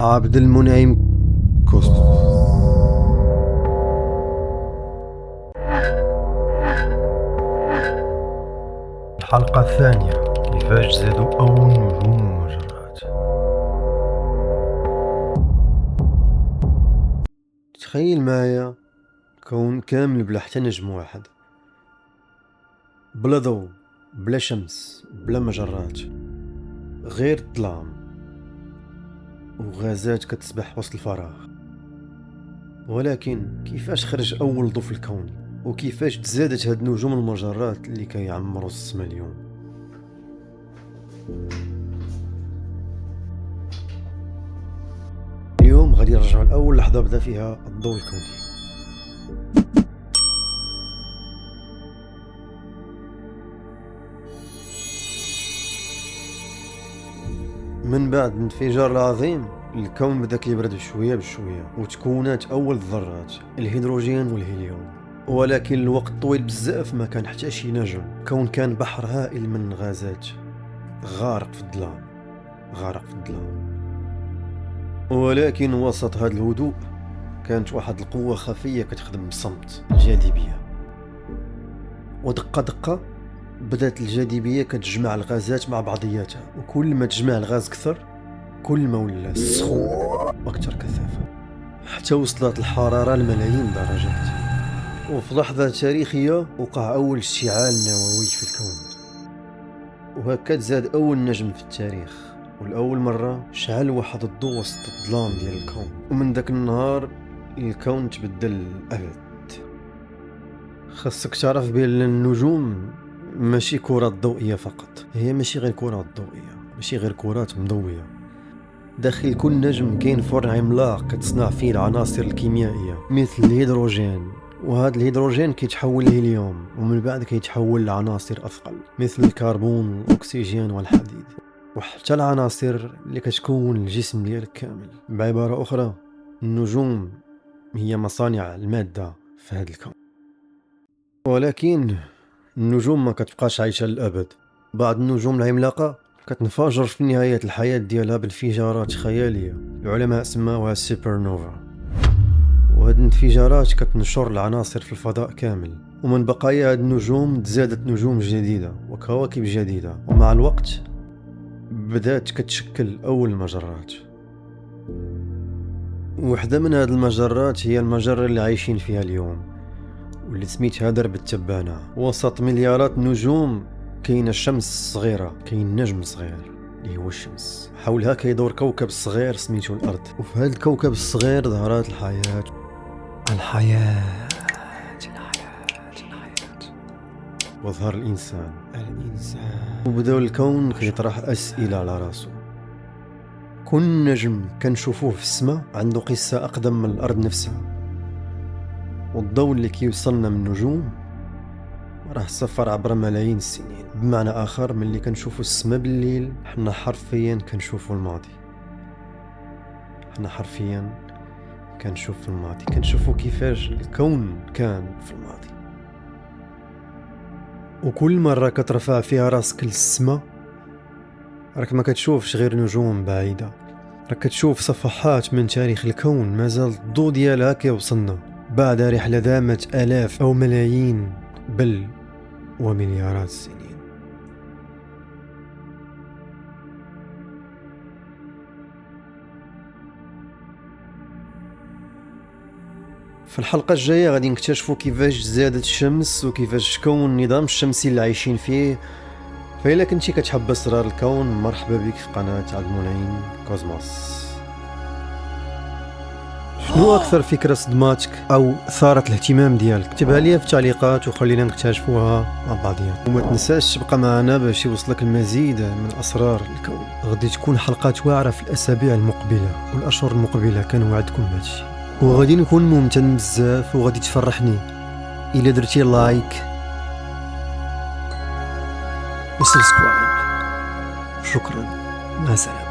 عبد المنعم كوستو. الحلقة الثانية: كيفاش زادوا أول نجوم المجرات. تخيل معايا كون كامل بلا حتى نجم واحد، بلا ضوء، بلا شمس، بلا مجرات، غير الظلام وغازات كتسبح وسط الفراغ. ولكن كيفاش خرج أول ضوء في الكون؟ وكيفاش تزادت هاد نجوم المجرات اللي كيعمروا السما اليوم؟ اليوم غادي نرجعوا لأول لحظة بدا فيها الضوء الكوني. من بعد الانفجار العظيم الكون بدا كيبرد شويه بشويه، وتكونات اول الذرات الهيدروجين والهيليوم. ولكن الوقت طويل بزاف ما كان حتى شي نجم، كون كان بحر هائل من الغازات غارق في الظلام. ولكن وسط هذا الهدوء كانت واحد القوه خفيه كتخدم بصمت: الجاذبيه. ودقه دقه بدات الجاذبيه كتجمع الغازات مع بعضياتها، وكل ما تجمع الغاز كثر كل ما ولا سخون واكثر كثافه، حتى وصلت الحراره لملايين درجات. وفي لحظه تاريخيه وقع اول اشتعال نووي في الكون، وهكا تزاد اول نجم في التاريخ، والاول مره شعل واحد الضوء وسط الظلام ديال الكون. ومن ذاك النهار الكون تبدل للابد. خاصك تعرف بان النجوم ماشي كرات ضوئيه فقط، هي ماشي غير كرات ضوئيه، ماشي غير كرات مضويه. داخل كل نجم كاين فرن عملاق كتصنع فيه العناصر الكيميائيه مثل الهيدروجين، وهذا الهيدروجين كيتحول لهيليوم، ومن بعد كيتحول لعناصر اثقل مثل الكربون والاكسجين والحديد، وحتى العناصر اللي كتكون الجسم ديالك كامل. بعباره اخرى، النجوم هي مصانع الماده في هذا الكون. ولكن النجوم ما كتبقاش عايشه للابد. بعض النجوم العملاقه كتنفجر في نهايه الحياه ديالها بانفجارات خياليه، العلماء سماوها سوبر نوفا. وهاد الانفجارات كتنشر العناصر في الفضاء كامل، ومن بقايا هاد النجوم تزادت نجوم جديده وكواكب جديده، ومع الوقت بدات كتشكل اول مجرات. وحده من هاد المجرات هي المجره اللي عايشين فيها اليوم، واللي سميتها درب التبانة. وسط مليارات النجوم كاينه الشمس الصغيره، كاين نجم صغير اللي هو الشمس، حولها كيدور كوكب صغير سميتو الارض. وفي هذا الكوكب الصغير ظهرت الحياه وظهر الانسان. وبداو الكون كيطرح اسئله على راسو. كل نجم كنشوفوه في السماء عنده قصه اقدم من الارض نفسها، والضوء اللي كيوصلنا من النجوم راه سفر عبر ملايين السنين. بمعنى اخر، ملي كنشوفوا السماء بالليل حنا حرفيا كنشوفوا الماضي. كنشوفوا كيفاش الكون كان في الماضي. وكل مره كترفع فيها راسك للسماء راك ما كتشوفش غير نجوم بعيده، راك كتشوف صفحات من تاريخ الكون مازال الضوء ديالها كيوصلنا بعد رحله دامت الاف او ملايين بل ومليارات السنين. في الحلقة الجاية غادي نكتشفوا كيفاش زادت الشمس وكيفاش كون النظام الشمسي اللي عايشين فيه. فإلا كنتي كتحب أسرار الكون، مرحبا بك في قناة عبد المنعم كوزموس. شنو أكثر فكرة صدماتك أو ثارت الاهتمام ديالك؟ اكتبها لي في التعليقات وخلينا نكتشفوها مع بعضيا. وما تنساش تبقى معنا باش يوصلك المزيد من أسرار الكون. غادي تكون حلقات واعرة في الأسابيع المقبلة والأشهر المقبلة، كنوعدكم بهادشي. وغادي نكون ممتن بزاف وغادي تفرحني إلا درتي لايك وسبسكرايب. شكرا، مع السلامة.